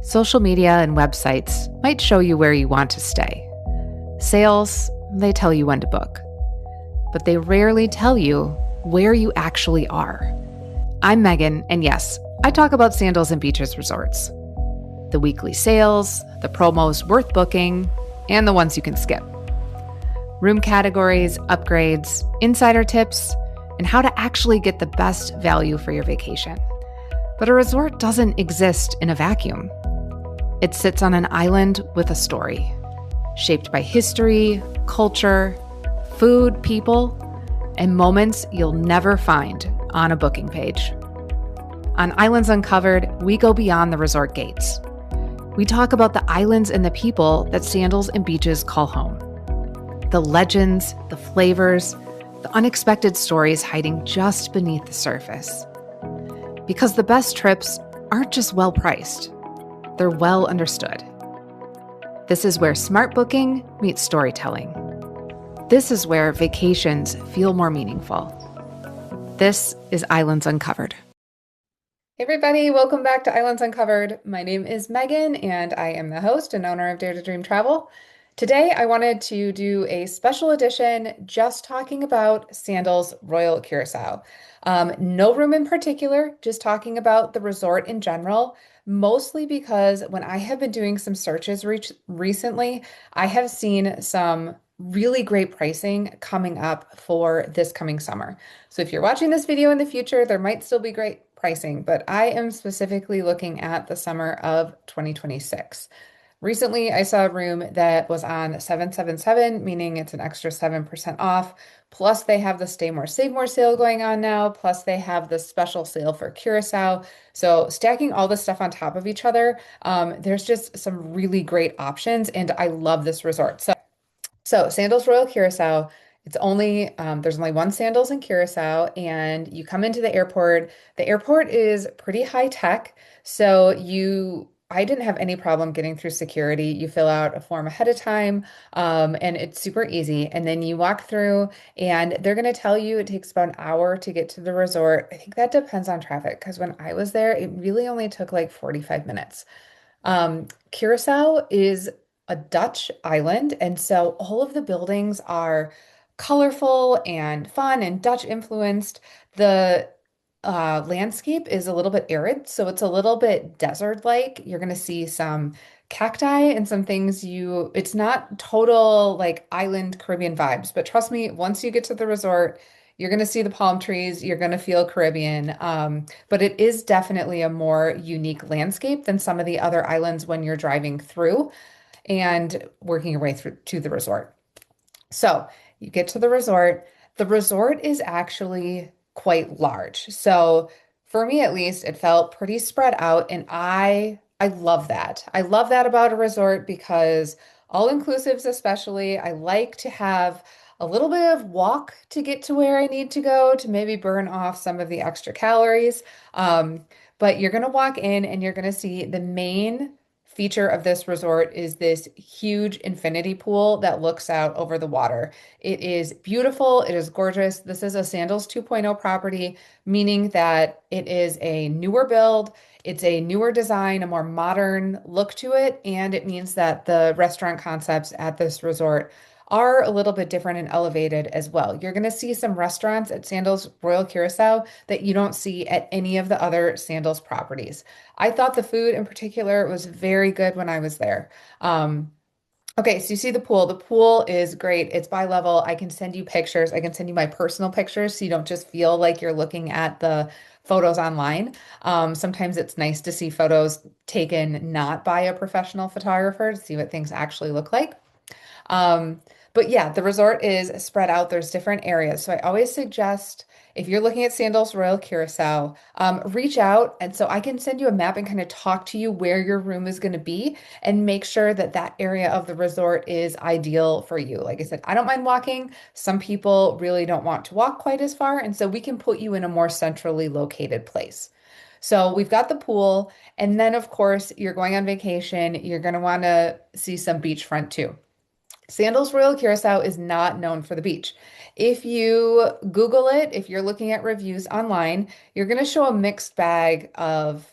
Social media and websites might show you where you want to stay. Sales, they tell you when to book. But they rarely tell you where you actually are. I'm Megan, and yes, I talk about Sandals and Beaches Resorts. The weekly sales, the promos worth booking, and the ones you can skip. Room categories, upgrades, insider tips, and how to actually get the best value for your vacation. But a resort doesn't exist in a vacuum. It sits on an island with a story, shaped by history, culture, food, people, and moments you'll never find on a booking page. On Islands Uncovered, we go beyond the resort gates. We talk about the islands and the people that Sandals and Beaches call home. The legends, the flavors, the unexpected stories hiding just beneath the surface. Because the best trips aren't just well priced, they're well understood. This is where smart booking meets storytelling. This is where vacations feel more meaningful. This is Islands Uncovered. Hey everybody, welcome back to Islands Uncovered. My name is Megan and I am the host and owner of Dare to Dream Travel. Today I wanted to do a special edition just talking about Sandals Royal Curaçao. No room in particular, just talking about the resort in general, mostly because when I have been doing some searches recently, I have seen some really great pricing coming up for this coming summer. So if you're watching this video in the future, there might still be great pricing, but I am specifically looking at the summer of 2026. Recently, I saw a room that was on 777, meaning it's an extra 7% off. Plus, they have the Stay More, Save More sale going on now. Plus, they have the special sale for Curacao. So stacking all this stuff on top of each other, there's just some really great options, and I love this resort. So Sandals Royal Curaçao, there's only one Sandals in Curacao, and you come into the airport. The airport is pretty high tech, so I didn't have any problem getting through security. You fill out a form ahead of time, and it's super easy. And then you walk through, and they're going to tell you it takes about an hour to get to the resort. I think that depends on traffic, because when I was there, it really only took like 45 minutes. Curacao is a Dutch island, and so all of the buildings are colorful and fun and Dutch influenced. The landscape is a little bit arid, so it's a little bit desert-like. You're going to see some cacti and some things it's not total like island Caribbean vibes, but trust me, once you get to the resort, you're going to see the palm trees, you're going to feel Caribbean. But it is definitely a more unique landscape than some of the other islands when you're driving through and working your way through to the resort. So you get to the resort. The resort is actually quite large. So for me, at least, it felt pretty spread out, and I love that. I love that about a resort because all inclusives, especially, I like to have a little bit of walk to get to where I need to go to maybe burn off some of the extra calories. But you're going to walk in and you're going to see the main feature of this resort is this huge infinity pool that looks out over the water. It is beautiful. It is gorgeous. This is a Sandals 2.0 property, meaning that it is a newer build. It's a newer design, a more modern look to it. And it means that the restaurant concepts at this resort are a little bit different and elevated as well. You're going to see some restaurants at Sandals Royal Curaçao that you don't see at any of the other Sandals properties. I thought the food in particular was very good when I was there. Okay, so you see the pool. The pool is great. It's bi-level. I can send you pictures. I can send you my personal pictures so you don't just feel like you're looking at the photos online. Sometimes it's nice to see photos taken not by a professional photographer to see what things actually look like. But yeah, the resort is spread out. There's different areas. So I always suggest if you're looking at Sandals Royal Curaçao, reach out and so I can send you a map and kind of talk to you where your room is going to be and make sure that that area of the resort is ideal for you. Like I said, I don't mind walking. Some people really don't want to walk quite as far, and so we can put you in a more centrally located place. So we've got the pool, and then of course you're going on vacation. You're going to want to see some beachfront too. Sandals Royal Curaçao is not known for the beach. If you Google it, if you're looking at reviews online, you're going to show a mixed bag of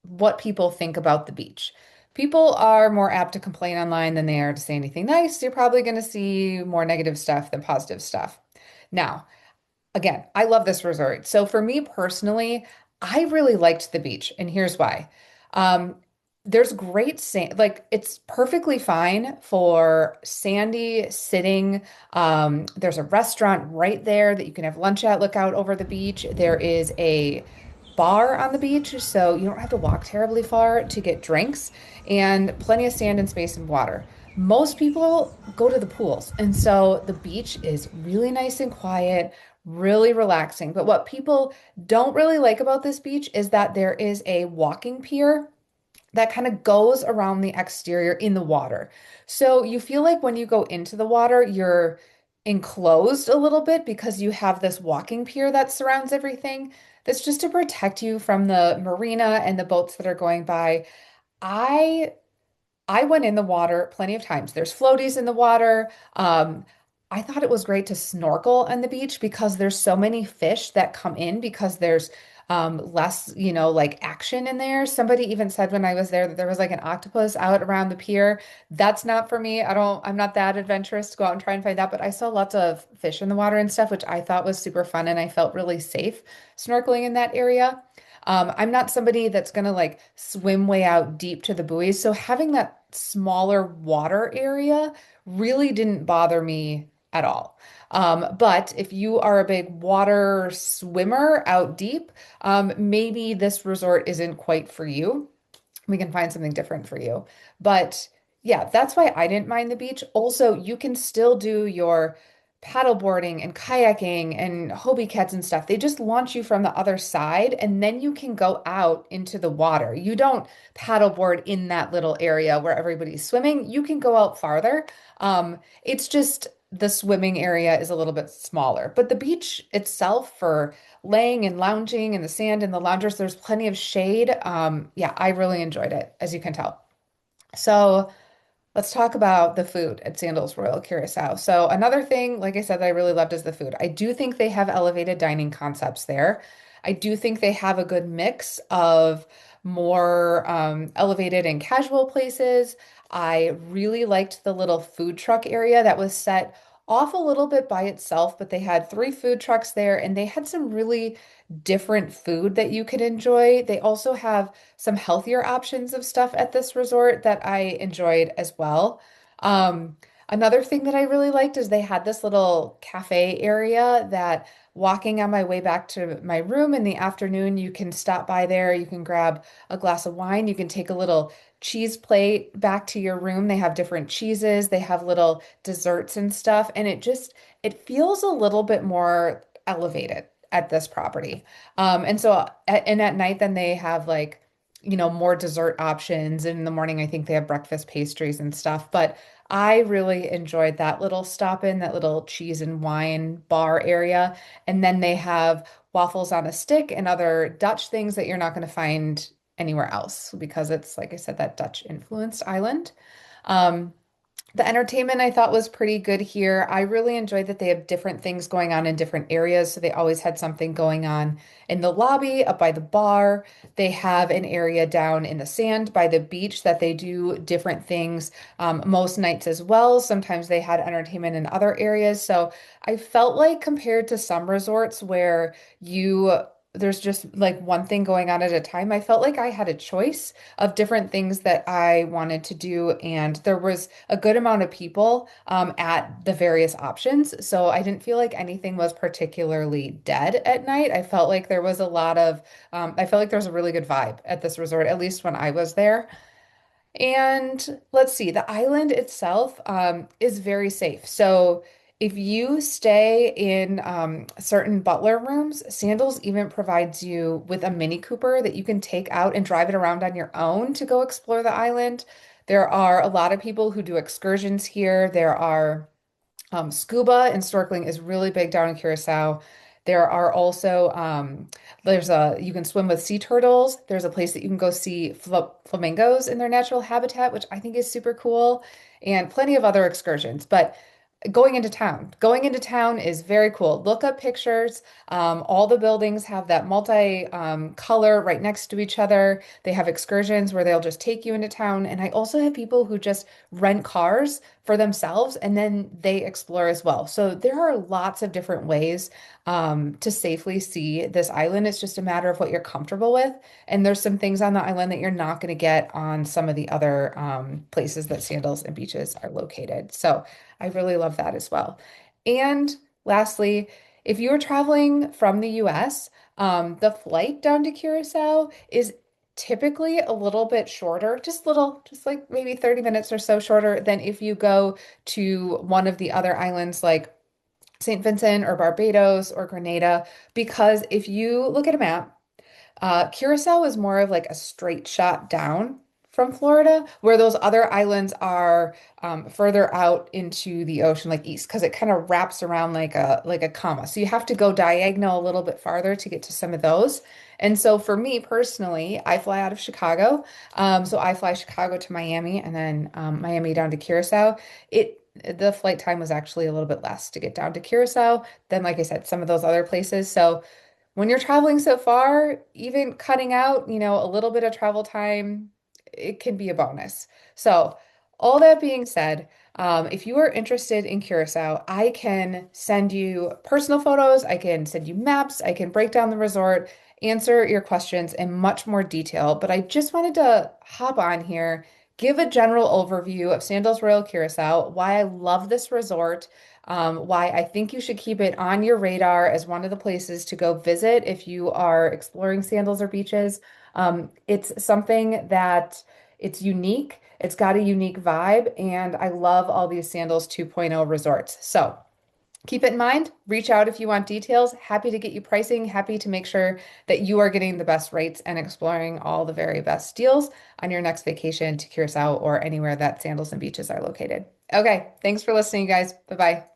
what people think about the beach. People are more apt to complain online than they are to say anything nice. You're probably going to see more negative stuff than positive stuff. Now, again, I love this resort. So for me personally, I really liked the beach, and here's why. Um, there's great sand, like it's perfectly fine for sandy sitting. There's a restaurant right there that you can have lunch at, look out over the beach. There is a bar on the beach, so you don't have to walk terribly far to get drinks, and plenty of sand and space and water. Most people go to the pools, and so the beach is really nice and quiet, really relaxing. But what people don't really like about this beach is that there is a walking pier that kind of goes around the exterior in the water. So you feel like when you go into the water, you're enclosed a little bit because you have this walking pier that surrounds everything. That's just to protect you from the marina and the boats that are going by. I I went in the water plenty of times. There's floaties in the water. I thought it was great to snorkel on the beach because there's so many fish that come in because there's less, like action in there. Somebody even said when I was there that there was like an octopus out around the pier. That's not for me. I'm not that adventurous to go out and try and find that, but I saw lots of fish in the water and stuff, which I thought was super fun and I felt really safe snorkeling in that area. I'm not somebody that's gonna like swim way out deep to the buoys. So having that smaller water area really didn't bother me at all. But if you are a big water swimmer out deep, maybe this resort isn't quite for you. We can find something different for you. But yeah, that's why I didn't mind the beach. Also, you can still do your paddleboarding and kayaking and Hobie cats and stuff. They just launch you from the other side and then you can go out into the water. You don't paddleboard in that little area where everybody's swimming. You can go out farther. It's just the swimming area is a little bit smaller, but the beach itself for laying and lounging in the sand and the loungers, there's plenty of shade. Yeah, I really enjoyed it, as you can tell. So let's talk about the food at Sandals Royal Curaçao. So another thing, like I said, that I really loved is the food. I do think they have elevated dining concepts there. I do think they have a good mix of more elevated and casual places. I really liked the little food truck area that was set off a little bit by itself, but they had three food trucks there and they had some really different food that you could enjoy. They also have some healthier options of stuff at this resort that I enjoyed as well. Another thing that I really liked is they had this little cafe area that walking on my way back to my room in the afternoon, you can stop by there, you can grab a glass of wine, you can take a little cheese plate back to your room. They have different cheeses, they have little desserts and stuff, and it feels a little bit more elevated at this property. And at night, then they have like, more dessert options. And in the morning, I think they have breakfast pastries and stuff. But I really enjoyed that little stop in, that little cheese and wine bar area. And then they have waffles on a stick and other Dutch things that you're not going to find anywhere else because it's, like I said, that Dutch influenced island. Um, the entertainment I thought was pretty good here. I really enjoyed that they have different things going on in different areas. So they always had something going on in the lobby, up by the bar. They have an area down in the sand by the beach that they do different things most nights as well. Sometimes they had entertainment in other areas. So I felt like compared to some resorts where there's just like one thing going on at a time. I felt like I had a choice of different things that I wanted to do, and there was a good amount of people at the various options. So I didn't feel like anything was particularly dead at night. I felt like there was a really good vibe at this resort, at least when I was there. And let's see, the island itself is very safe. So if you stay in certain butler rooms, Sandals even provides you with a Mini Cooper that you can take out and drive it around on your own to go explore the island. There are a lot of people who do excursions here. There are scuba and snorkeling is really big down in Curacao. There are also you can swim with sea turtles. There's a place that you can go see flamingos in their natural habitat, which I think is super cool, and plenty of other excursions. But Going into town is very cool. Look up pictures. All the buildings have that multi color right next to each other. They have excursions where they'll just take you into town. And I also have people who just rent cars for themselves and then they explore as well. So there are lots of different ways to safely see this island. It's just a matter of what you're comfortable with. And there's some things on the island that you're not going to get on some of the other places that Sandals and beaches are located. So I really love that as well. And lastly, if you are traveling from the US, the flight down to Curacao is typically a little bit shorter, just like maybe 30 minutes or so shorter than if you go to one of the other islands like St. Vincent or Barbados or Grenada. Because if you look at a map, Curacao is more of like a straight shot down from Florida, where those other islands are further out into the ocean, like east, because it kind of wraps around like a comma. So you have to go diagonal a little bit farther to get to some of those. And so for me personally, I fly out of Chicago. So I fly Chicago to Miami and then Miami down to Curacao. The flight time was actually a little bit less to get down to Curacao than, like I said, some of those other places. So when you're traveling so far, even cutting out, a little bit of travel time, it can be a bonus. So, all that being said, if you are interested in Curacao, I can send you personal photos, I can send you maps, I can break down the resort, answer your questions in much more detail. But I just wanted to hop on here, give a general overview of Sandals Royal Curaçao, why I love this resort, why I think you should keep it on your radar as one of the places to go visit if you are exploring sandals or beaches. It's something that it's unique. It's got a unique vibe, and I love all these Sandals 2.0 resorts. So keep it in mind, reach out if you want details. Happy to get you pricing, happy to make sure that you are getting the best rates and exploring all the very best deals on your next vacation to Curacao or anywhere that Sandals and beaches are located. Okay, thanks for listening, you guys. Bye-bye.